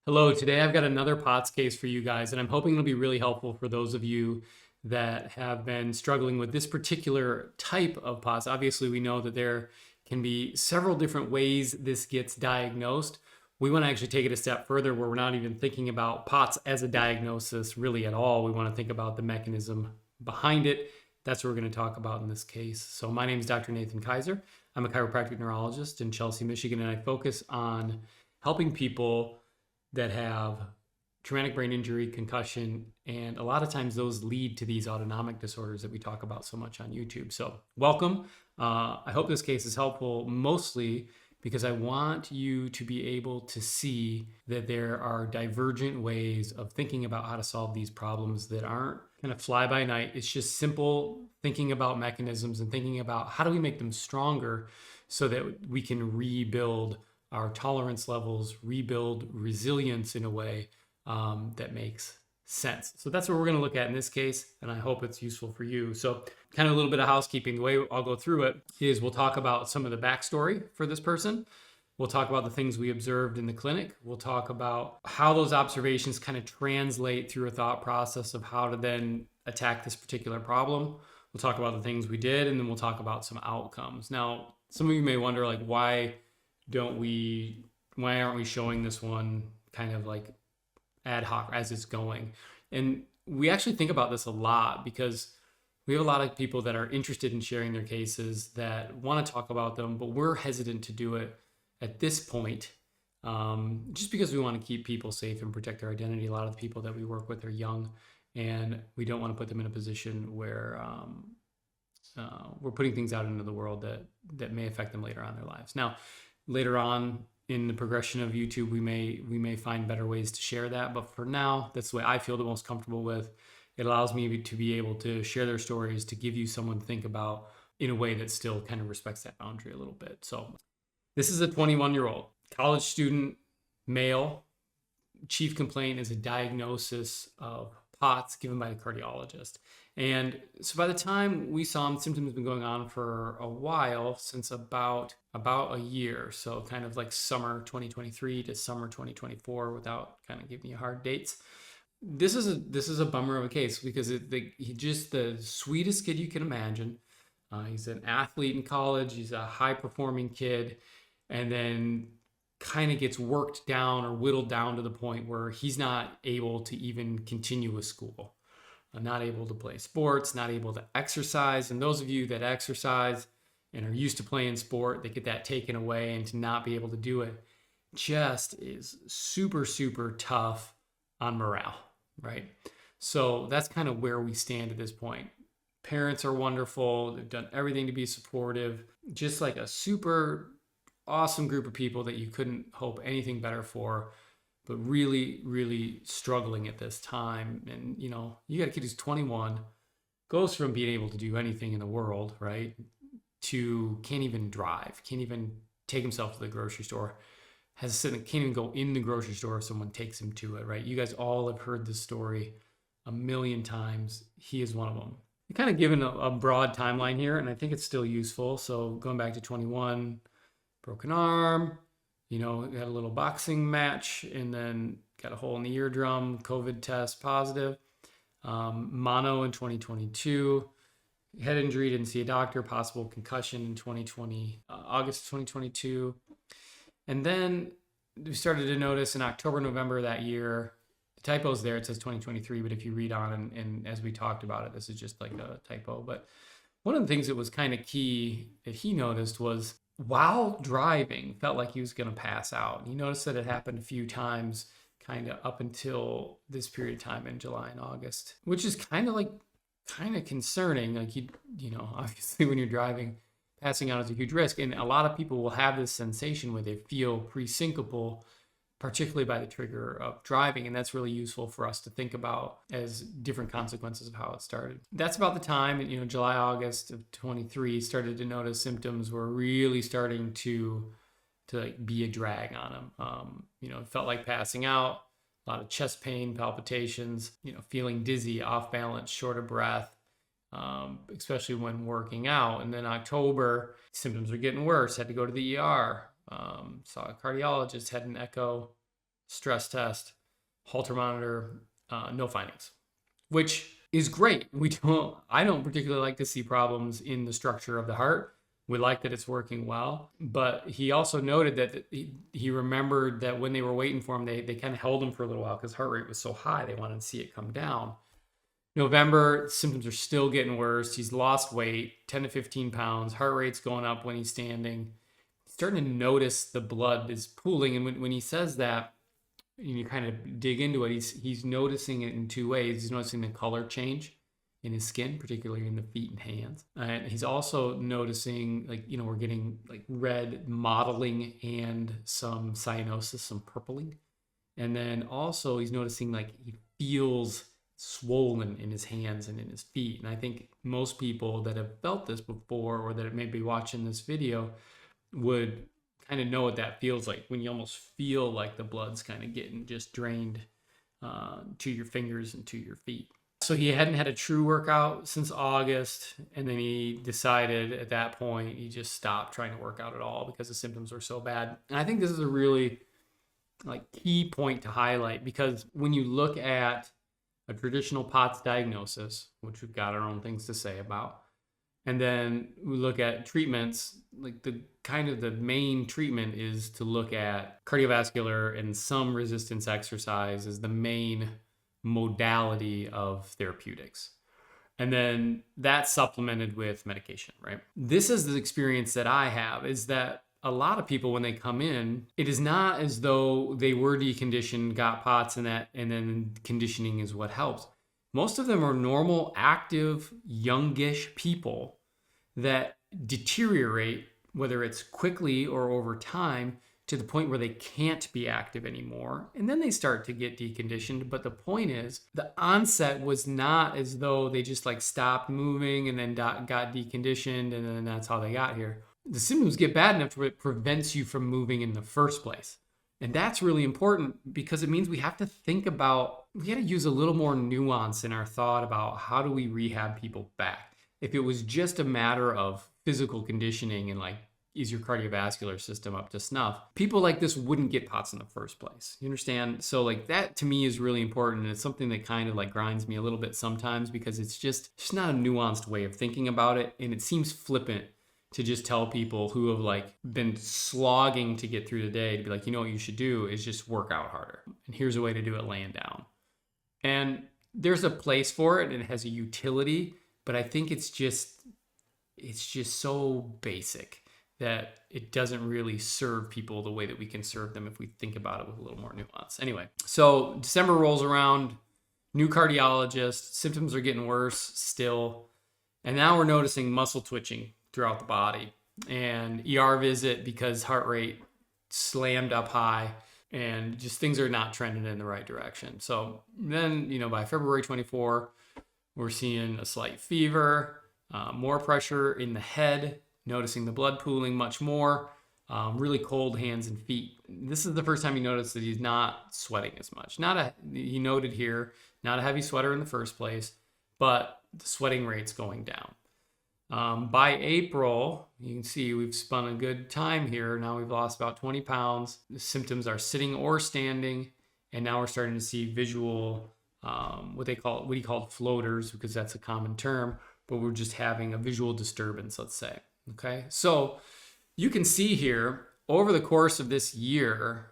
Hello, today I've got another POTS case for you guys, and I'm hoping it'll be really helpful for those of you that have been struggling with this particular type of POTS. Obviously, we know that there can be several different ways this gets diagnosed. We want to actually take it a step further where we're not even thinking about POTS as a diagnosis really at all. We want to think about the mechanism behind it. That's what we're going to talk about in this case. So my name is Dr. Nathan Kaiser. I'm a chiropractic neurologist in Chelsea, Michigan, and I focus on helping people that have traumatic brain injury, concussion, and a lot of times those lead to these autonomic disorders that we talk about so much on YouTube. So welcome. I hope this case is helpful, mostly because I want you to be able to see that there are divergent ways of thinking about how to solve these problems that aren't kind of fly by night. It's just simple thinking about mechanisms and thinking about how do we make them stronger so that we can rebuild our tolerance levels, rebuild resilience in a way that makes sense. So that's what we're going to look at in this case, and I hope it's useful for you. So kind of a little bit of housekeeping. The way I'll go through it is we'll talk about some of the backstory for this person. We'll talk about the things we observed in the clinic. We'll talk about how those observations kind of translate through a thought process of how to then attack this particular problem. We'll talk about the things we did, and then we'll talk about some outcomes. Now, some of you may wonder, like, why aren't we showing this one kind of like ad hoc as it's going? And we actually think about this a lot because we have a lot of people that are interested in sharing their cases that want to talk about them, but we're hesitant to do it at this point, just because we want to keep people safe and protect their identity. A lot of the people that we work with are young, and we don't want to put them in a position where we're putting things out into the world that may affect them later on in their lives. Now, later on in the progression of YouTube, we may find better ways to share that. But for now, that's the way I feel the most comfortable with. It allows me to be able to share their stories, to give you someone to think about in a way that still kind of respects that boundary a little bit. So this is a 21-year-old college student, male. Chief complaint is a diagnosis of POTS given by a cardiologist. And so by the time we saw him, symptoms have been going on for a while, since about a year. So kind of like summer 2023 to summer 2024, without kind of giving you hard dates. This is a bummer of a case because he's just the sweetest kid you can imagine. He's an athlete in college. He's a high performing kid, and then kind of gets worked down or whittled down to the point where he's not able to even continue with school. Not able to play sports, not able to exercise. And those of you that exercise and are used to playing sport, they get that taken away, and to not be able to do it just is super, super tough on morale, right? So that's kind of where we stand at this point. Parents are wonderful. They've done everything to be supportive. Just like a super awesome group of people that you couldn't hope anything better for, but really, really struggling at this time. And, you got a kid who's 21, goes from being able to do anything in the world, right, to can't even drive, can't even take himself to the grocery store, can't even go in the grocery store if someone takes him to it, right? You guys all have heard this story a million times. He is one of them. You're kind of given a broad timeline here, and I think it's still useful. So going back to 21, broken arm, had a little boxing match, and then got a hole in the eardrum, COVID test positive, mono in 2022, head injury, didn't see a doctor, possible concussion in 2020, August 2022. And then we started to notice in October, November that year, the typo's there, it says 2023, but if you read on and as we talked about it, this is just like a typo. But one of the things that was kind of key that he noticed was, while driving, felt like he was going to pass out. And he noticed that it happened a few times kind of up until this period of time in July and August, which is kind of concerning. Like, obviously when you're driving, passing out is a huge risk. And a lot of people will have this sensation where they feel pre-syncopal, particularly by the trigger of driving. And that's really useful for us to think about as different consequences of how it started. That's about the time, July, August of 23, started to notice symptoms were really starting to be a drag on him. It felt like passing out, a lot of chest pain, palpitations, feeling dizzy, off balance, short of breath, especially when working out. And then October, symptoms were getting worse, had to go to the ER. Saw a cardiologist, had an echo, stress test, Holter monitor, no findings, which is great. I don't particularly like to see problems in the structure of the heart. We like that it's working well, but he also noted that he remembered that when they were waiting for him, they kind of held him for a little while because heart rate was so high. They wanted to see it come down. November, symptoms are still getting worse. He's lost weight, 10 to 15 pounds. Heart rate's going up when he's standing. He's starting to notice the blood is pooling. And when he says that, and you kind of dig into it, he's noticing it in two ways. He's noticing the color change in his skin, particularly in the feet and hands. And he's also noticing, like, we're getting like red mottling and some cyanosis, some purpling. And then also he's noticing like he feels swollen in his hands and in his feet. And I think most people that have felt this before or that may be watching this video would kind of know what that feels like, when you almost feel like the blood's kind of getting just drained to your fingers and to your feet. So he hadn't had a true workout since August, and then he decided at that point he just stopped trying to work out at all because the symptoms were so bad. And I think this is a really key point to highlight, because when you look at a traditional POTS diagnosis, which we've got our own things to say about, and then we look at treatments, like the main treatment is to look at cardiovascular and some resistance exercise as the main modality of therapeutics. And then that's supplemented with medication, right? This is the experience that I have, is that a lot of people, when they come in, it is not as though they were deconditioned, got POTS and then conditioning is what helps. Most of them are normal, active, youngish people that deteriorate, whether it's quickly or over time, to the point where they can't be active anymore. And then they start to get deconditioned. But the point is, the onset was not as though they just stopped moving and then got deconditioned and then that's how they got here. The symptoms get bad enough where it prevents you from moving in the first place. And that's really important, because it means we have to use a little more nuance in our thought about how do we rehab people back. If it was just a matter of physical conditioning and is your cardiovascular system up to snuff, people like this wouldn't get POTS in the first place. You understand? So that to me is really important. And it's something that kind of grinds me a little bit sometimes, because it's just not a nuanced way of thinking about it. And it seems flippant to just tell people who have been slogging to get through the day to be like, what you should do is just work out harder. And here's a way to do it laying down. And there's a place for it and it has a utility, but I think it's just so basic that it doesn't really serve people the way that we can serve them if we think about it with a little more nuance. Anyway, so December rolls around, new cardiologist, symptoms are getting worse still. And now we're noticing muscle twitching throughout the body, and ER visit because heart rate slammed up high and just things are not trending in the right direction. So then, by February 24, we're seeing a slight fever, more pressure in the head, noticing the blood pooling much more, really cold hands and feet. This is the first time he noticed that he's not sweating as much. He noted here, not a heavy sweater in the first place, but the sweating rate's going down. By April, you can see we've spun a good time here. Now we've lost about 20 pounds. The symptoms are sitting or standing. And now we're starting to see visual, what he called floaters, because that's a common term, but we're just having a visual disturbance, let's say. Okay. So you can see here over the course of this year,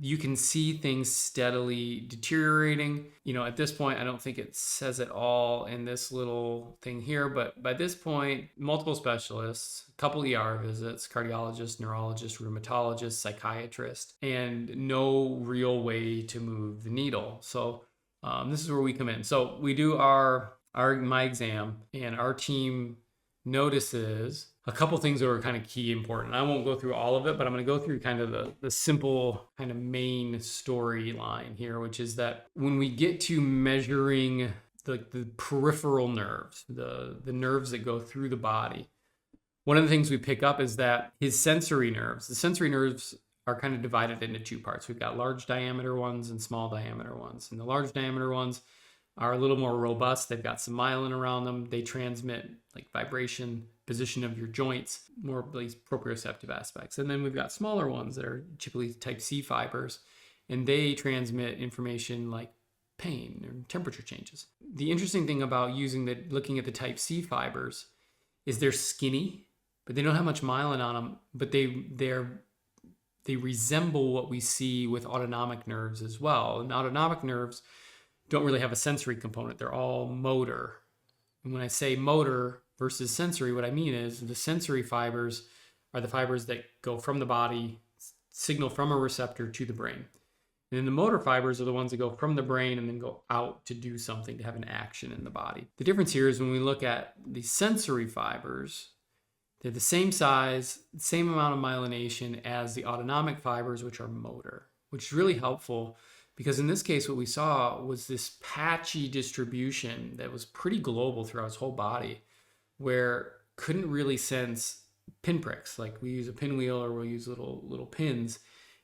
you can see things steadily deteriorating. At this point, I don't think it says it all in this little thing here, but by this point, multiple specialists, a couple ER visits, cardiologist, neurologist, rheumatologist, psychiatrist, and no real way to move the needle. So this is where we come in. So we do my exam, and our team notices a couple things that are kind of key important. I won't go through all of it, but I'm going to go through kind of the simple kind of main storyline here, which is that when we get to measuring the peripheral nerves, the nerves that go through the body, one of the things we pick up is that the sensory nerves are kind of divided into two parts. We've got large diameter ones and small diameter ones. And the large diameter ones are a little more robust. They've got some myelin around them. They transmit vibration, position of your joints, more proprioceptive aspects. And then we've got smaller ones that are typically type C fibers, and they transmit information like pain or temperature changes. The interesting thing about looking at the type C fibers is they're skinny, but they don't have much myelin on them, but they resemble what we see with autonomic nerves as well. And autonomic nerves don't really have a sensory component. They're all motor. And when I say motor versus sensory, what I mean is the sensory fibers are the fibers that go from the body, signal from a receptor to the brain. And then the motor fibers are the ones that go from the brain and then go out to do something, to have an action in the body. The difference here is when we look at the sensory fibers, they're the same size, same amount of myelination as the autonomic fibers, which are motor, which is really helpful because in this case, what we saw was this patchy distribution that was pretty global throughout his whole body, where couldn't really sense pinpricks. Like we use a pinwheel or we'll use little pins,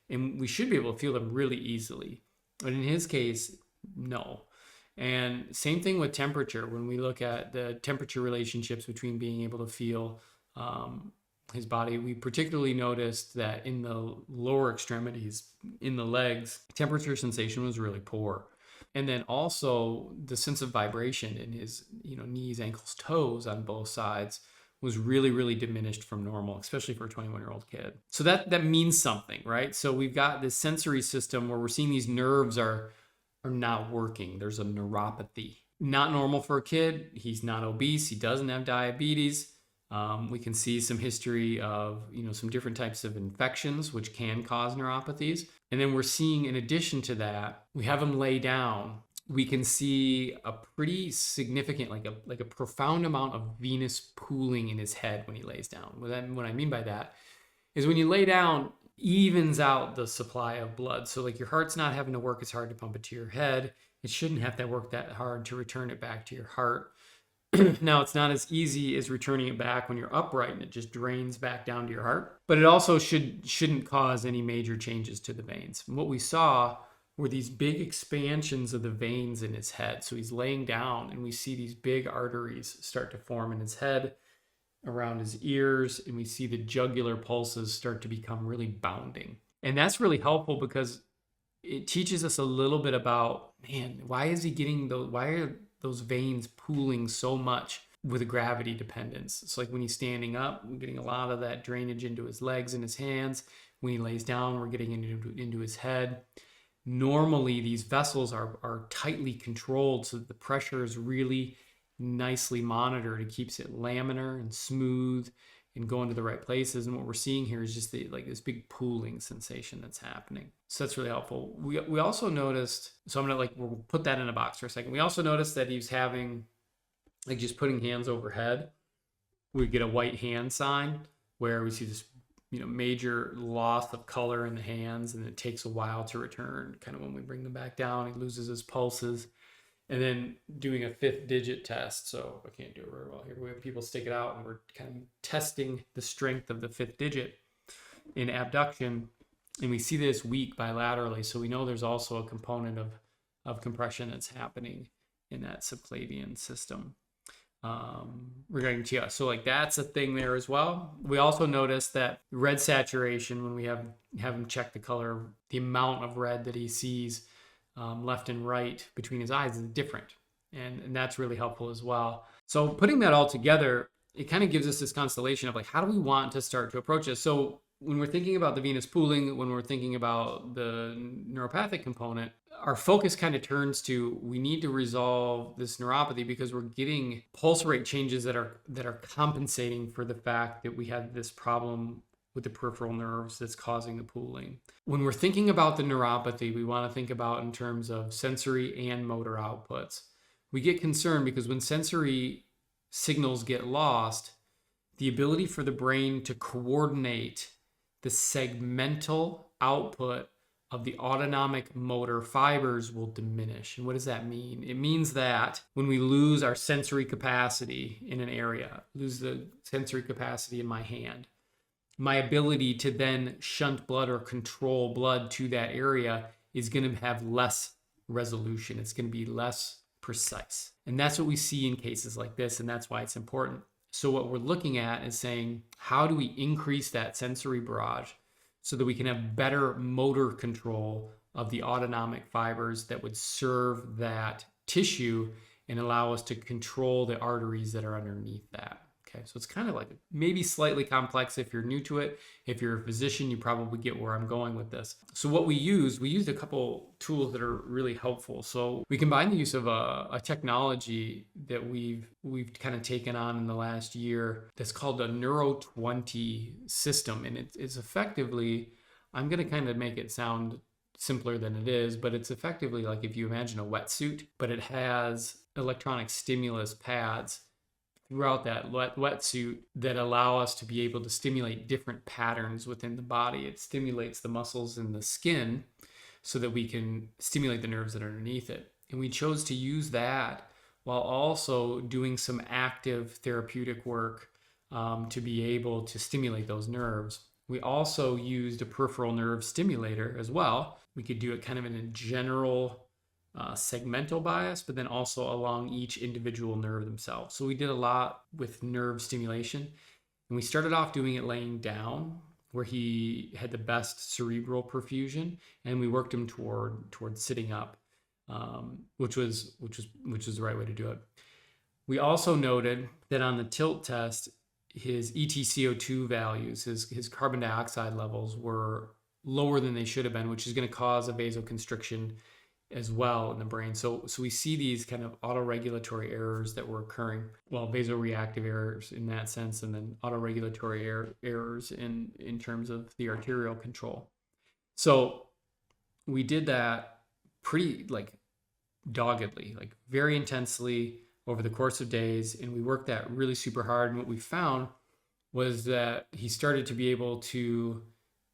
and we should be able to feel them really easily. But in his case, no. And same thing with temperature. When we look at the temperature relationships between being able to feel his body, we particularly noticed that in the lower extremities, in the legs, temperature sensation was really poor. And then also the sense of vibration in his knees, ankles, toes on both sides was really, really diminished from normal, especially for a 21-year-old kid. So that means something, right? So we've got this sensory system where we're seeing these nerves are not working. There's a neuropathy. Not normal for a kid. He's not obese. He doesn't have diabetes. We can see some history of some different types of infections which can cause neuropathies. And then we're seeing, in addition to that, we have him lay down. We can see a pretty significant, like a profound amount of venous pooling in his head when he lays down. What I mean by that is when you lay down, evens out the supply of blood. So like your heart's not having to work as hard to pump it to your head. It shouldn't have to work that hard to return it back to your heart. Now, it's not as easy as returning it back when you're upright and it just drains back down to your heart. But it also shouldn't cause any major changes to the veins. And what we saw were these big expansions of the veins in his head. So he's laying down and we see these big arteries start to form in his head, around his ears, and we see the jugular pulses start to become really bounding. And that's really helpful because it teaches us a little bit about, why are those veins pooling so much with a gravity dependence? It's like when he's standing up, we're getting a lot of that drainage into his legs and his hands. When he lays down, we're getting into his head. Normally, these vessels are tightly controlled so that the pressure is really nicely monitored. It keeps it laminar and smooth and going to the right places. And what we're seeing here is just this big pooling sensation that's happening. So that's really helpful. We also noticed, so I'm gonna we'll put that in a box for a second. We also noticed that he's having just putting hands overhead. We get a white hand sign where we see this major loss of color in the hands, and it takes a while to return. Kind of when we bring them back down, he loses his pulses. And then doing a 5th digit test. So I can't do it very well here. We have people stick it out and we're kind of testing the strength of the 5th digit in abduction. And we see this weak bilaterally. So we know there's also a component of compression that's happening in that subclavian system regarding TIA. So that's a thing there as well. We also notice that red saturation, when we have him check the color, the amount of red that he sees left and right between his eyes is different. And that's really helpful as well. So putting that all together, it kind of gives us this constellation of how do we want to start to approach this? So when we're thinking about the venous pooling, when we're thinking about the neuropathic component, our focus kind of turns to, we need to resolve this neuropathy because we're getting pulse rate changes that are compensating for the fact that we had this problem with the peripheral nerves that's causing the pooling. When we're thinking about the neuropathy, we want to think about in terms of sensory and motor outputs. We get concerned because when sensory signals get lost, the ability for the brain to coordinate the segmental output of the autonomic motor fibers will diminish. And what does that mean? It means that when we lose our sensory capacity in an area, lose the sensory capacity in my hand, my ability to then shunt blood or control blood to that area is going to have less resolution. It's going to be less precise. And that's what we see in cases like this, and that's why it's important. So what we're looking at is saying, how do we increase that sensory barrage so that we can have better motor control of the autonomic fibers that would serve that tissue and allow us to control the arteries that are underneath that. Okay, so it's kind of like maybe slightly complex if you're new to it. If you're a physician, you probably get where I'm going with this. So what we used a couple tools that are really helpful. So we combine the use of a technology that we've kind of taken on in the last year that's called a Neuro 20 system. And it's effectively, I'm going to kind of make it sound simpler than it is, but it's effectively like if you imagine a wetsuit, but it has electronic stimulus pads throughout that wetsuit that allow us to be able to stimulate different patterns within the body. It stimulates the muscles in the skin so that we can stimulate the nerves that are underneath it. And we chose to use that while also doing some active therapeutic work to be able to stimulate those nerves. We also used a peripheral nerve stimulator as well. We could do it kind of in a general segmental bias, but then also along each individual nerve themselves. So we did a lot with nerve stimulation, and we started off doing it laying down where he had the best cerebral perfusion, and we worked him toward sitting up, which was the right way to do it. We also noted that on the tilt test, his EtCO2 values, his carbon dioxide levels were lower than they should have been, which is going to cause a vasoconstriction as well in the brain. So we see these kind of autoregulatory errors that were occurring. Well, vasoreactive errors in that sense, and then autoregulatory errors in terms of the arterial control. So we did that pretty like doggedly, like very intensely over the course of days. And we worked that really super hard. And what we found was that he started to be able to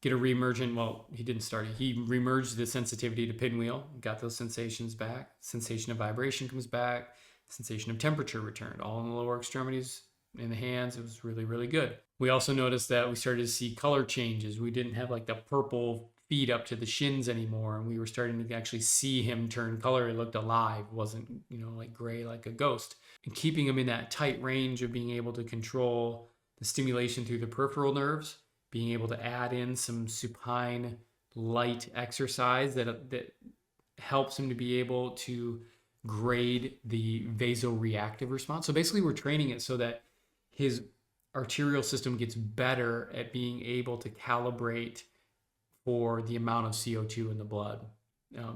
get a reemergent. Well, he didn't start. He remerged the sensitivity to pinwheel, got those sensations back. Sensation of vibration comes back. Sensation of temperature returned, all in the lower extremities, in the hands. It was really, really good. We also noticed that we started to see color changes. We didn't have like the purple feet up to the shins anymore. And we were starting to actually see him turn color. It looked alive. It wasn't, like gray like a ghost. And keeping him in that tight range of being able to control the stimulation through the peripheral nerves, being able to add in some supine light exercise that helps him to be able to grade the vasoreactive response. So basically we're training it so that his arterial system gets better at being able to calibrate for the amount of CO2 in the blood.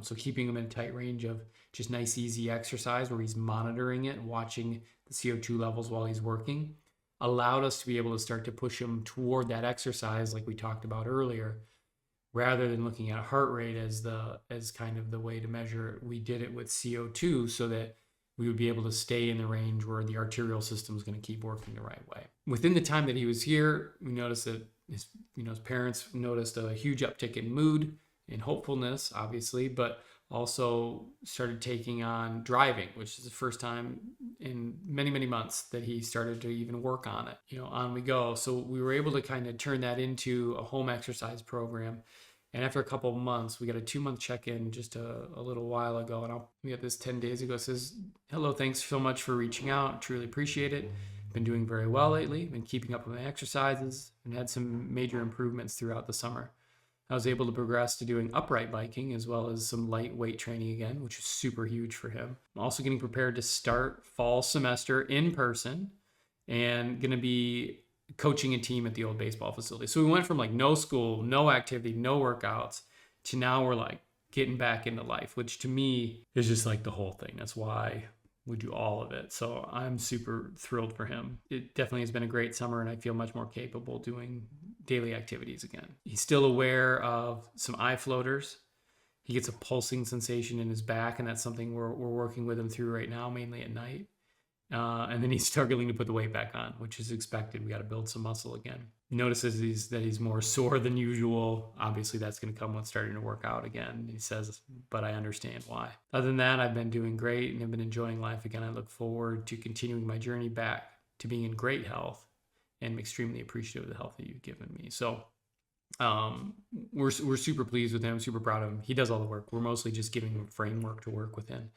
So keeping him in a tight range of just nice, easy exercise where he's monitoring it, watching the CO2 levels while he's working, allowed us to be able to start to push him toward that exercise like we talked about earlier, rather than looking at heart rate as kind of the way to measure it. We did it with CO2 so that we would be able to stay in the range where the arterial system is going to keep working the right way. Within the time that he was here, we noticed that his parents noticed a huge uptick in mood and hopefulness, obviously, but also started taking on driving, which is the first time in many, many months that he started to even work on it. On we go. So we were able to kind of turn that into a home exercise program. And after a couple of months, we got a 2-month check-in just a little while ago. And we got this 10 days ago. It says, hello, thanks so much for reaching out. Truly appreciate it. Been doing very well lately. Been keeping up with my exercises and had some major improvements throughout the summer. I was able to progress to doing upright biking as well as some lightweight training again, which is super huge for him. I'm also getting prepared to start fall semester in person and going to be coaching a team at the old baseball facility. So we went from like no school, no activity, no workouts to now we're like getting back into life, which to me is just like the whole thing. That's why we do all of it. So I'm super thrilled for him. It definitely has been a great summer and I feel much more capable doing daily activities again. He's still aware of some eye floaters. He gets a pulsing sensation in his back, and that's something we're working with him through right now, mainly at night. And then he's struggling to put the weight back on, which is expected. We got to build some muscle again. He notices that he's more sore than usual. Obviously, that's going to come with starting to work out again. He says, but I understand why. Other than that, I've been doing great and I've been enjoying life again. I look forward to continuing my journey back to being in great health, and I'm extremely appreciative of the help that you've given me. So we're super pleased with him, super proud of him. He does all the work. We're mostly just giving him a framework to work within.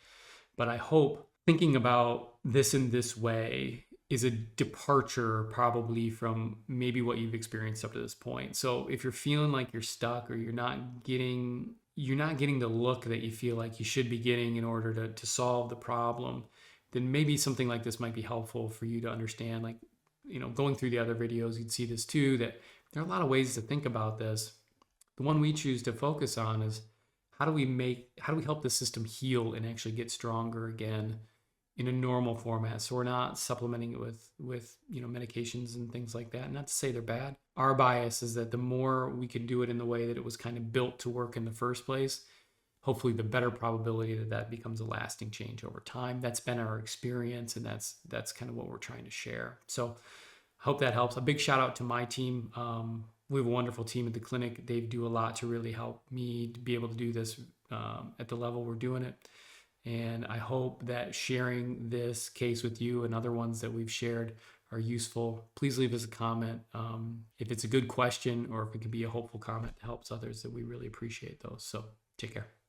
But I hope thinking about this in this way is a departure probably from maybe what you've experienced up to this point. So if you're feeling like you're stuck or you're not getting you're not getting the look that you feel like you should be getting in order to solve the problem, then maybe something like this might be helpful for you to understand. Like, going through the other videos, you'd see this too, that there are a lot of ways to think about this. The one we choose to focus on is how do we help the system heal and actually get stronger again in a normal format, so we're not supplementing it with medications and things like that. Not to say they're bad. Our bias is that the more we can do it in the way that it was kind of built to work in the first place, hopefully the better probability that becomes a lasting change over time. That's been our experience, and that's kind of what we're trying to share. So hope that helps. A big shout out to my team. We have a wonderful team at the clinic. They do a lot to really help me to be able to do this at the level we're doing it. And I hope that sharing this case with you and other ones that we've shared are useful. Please leave us a comment. If it's a good question or if it can be a hopeful comment that helps others, that we really appreciate those. So take care.